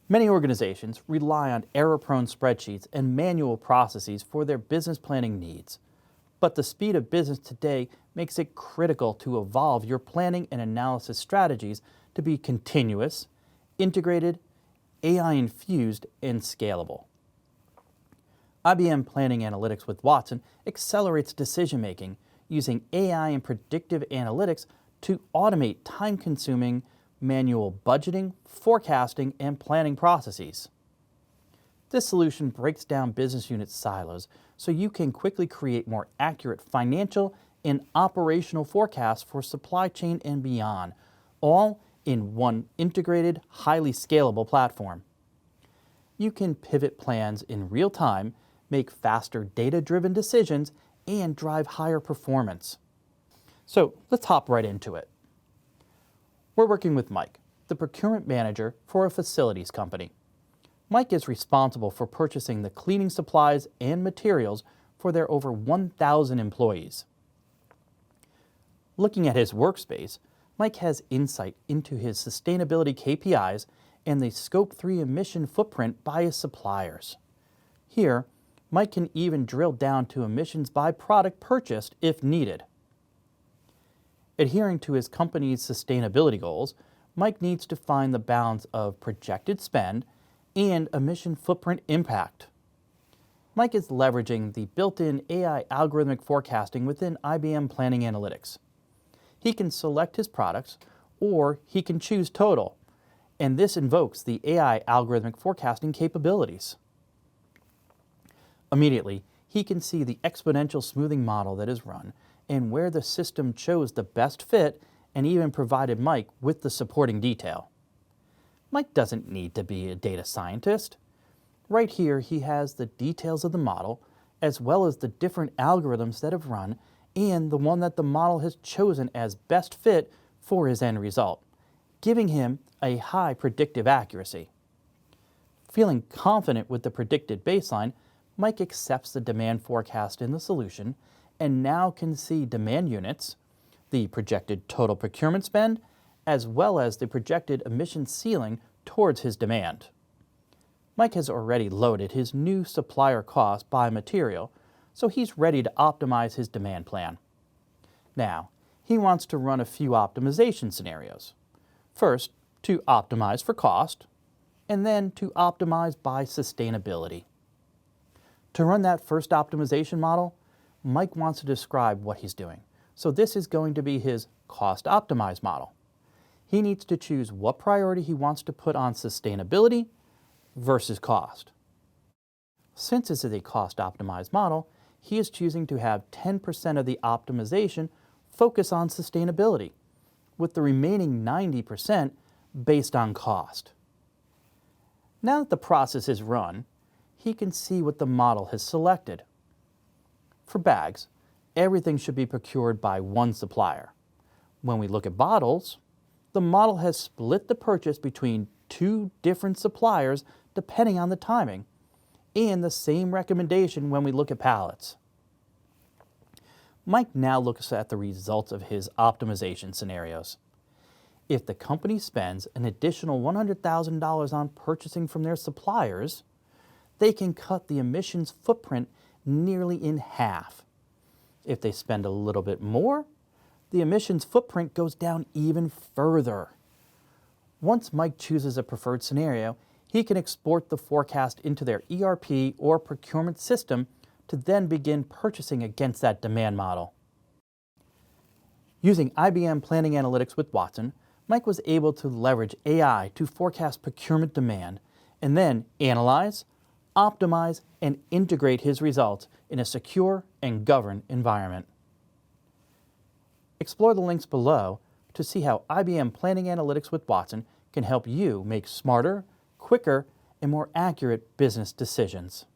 Many organizations rely on error-prone spreadsheets and manual processes for their business planning needs. But the speed of business today makes it critical to evolve your planning and analysis strategies to be continuous, integrated, AI-infused, and scalable. IBM Planning Analytics with Watson accelerates decision-making using AI and predictive analytics to automate time-consuming manual budgeting, forecasting, and planning processes. This solution breaks down business unit silos so you can quickly create more accurate financial and operational forecasts for supply chain and beyond, all in one integrated, highly scalable platform. You can pivot plans in real time, make faster data-driven decisions, and drive higher performance. So let's hop right into it. We're working with Mike, the procurement manager for a facilities company. Mike is responsible for purchasing the cleaning supplies and materials for their over 1,000 employees. Looking at his workspace, Mike has insight into his sustainability KPIs and the Scope 3 emission footprint by his suppliers. Here, Mike can even drill down to emissions by product purchased if needed. Adhering to his company's sustainability goals, Mike needs to find the balance of projected spend and emission footprint impact. Mike is leveraging the built-in AI algorithmic forecasting within IBM Planning Analytics. He can select his products, or he can choose total, and this invokes the AI algorithmic forecasting capabilities. Immediately, he can see the exponential smoothing model that is run and where the system chose the best fit and even provided Mike with the supporting detail. Mike doesn't need to be a data scientist. Right here, he has the details of the model, as well as the different algorithms that have run and the one that the model has chosen as best fit for his end result, giving him a high predictive accuracy. Feeling confident with the predicted baseline, Mike accepts the demand forecast in the solution and now can see demand units, the projected total procurement spend, as well as the projected emission ceiling towards his demand. Mike has already loaded his new supplier cost by material, so he's ready to optimize his demand plan. Now, he wants to run a few optimization scenarios. First, to optimize for cost, and then to optimize by sustainability. To run that first optimization model, Mike wants to describe what he's doing. So this is going to be his cost optimized model. He needs to choose what priority he wants to put on sustainability versus cost. Since this is a cost optimized model, he is choosing to have 10% of the optimization focus on sustainability, with the remaining 90% based on cost. Now that the process is run, he can see what the model has selected. For bags, everything should be procured by one supplier. When we look at bottles, the model has split the purchase between two different suppliers depending on the timing, and the same recommendation when we look at pallets. Mike now looks at the results of his optimization scenarios. If the company spends an additional $100,000 on purchasing from their suppliers, they can cut the emissions footprint nearly in half. If they spend a little bit more, the emissions footprint goes down even further. Once Mike chooses a preferred scenario, he can export the forecast into their ERP or procurement system to then begin purchasing against that demand model. Using IBM Planning Analytics with Watson, Mike was able to leverage AI to forecast procurement demand and then analyze, optimize, and integrate his results in a secure and governed environment. Explore the links below to see how IBM Planning Analytics with Watson can help you make smarter, quicker, and more accurate business decisions.